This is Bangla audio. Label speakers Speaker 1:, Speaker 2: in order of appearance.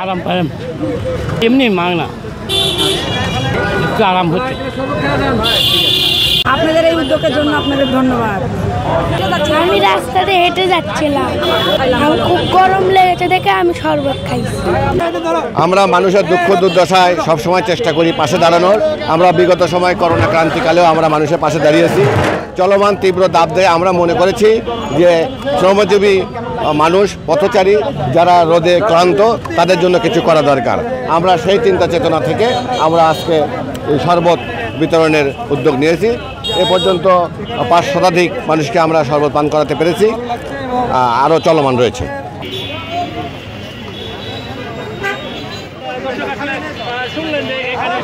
Speaker 1: আরাম পারেন, এমনি মাংনা একটু আরাম হচ্ছে।
Speaker 2: আপনাদের এই উদ্যোগের জন্য আপনাদের ধন্যবাদ।
Speaker 3: আমি রাস্তাতে হেঁটে যাচ্ছিলাম, আমার খুব গরম লেগেছে দেখে আমি শরবত খাইছি।
Speaker 4: আমরা মানুষের দুঃখ দুর্দশায় সবসময় চেষ্টা করি পাশে দাঁড়ানোর। আমরা বিগত সময় করোনা ক্রান্তিকালেও আমরা মানুষের পাশে দাঁড়িয়েছি। চলমান তীব্র দাবদাহে আমরা মনে করেছি যে শ্রমজীবী মানুষ, পথচারী যারা রোদে ক্লান্ত, তাদের জন্য কিছু করা দরকার। আমরা সেই চিন্তা চেতনা থেকে আমরা আজকে এই শরবত বিতরণের উদ্যোগ নিয়েছি। এ পর্যন্ত 5 শতাধিক মানুষকে আমরা শরবত পান করাতে পেরেছি, আরও চলমান রয়েছে।
Speaker 1: শুনলেন যে এখানে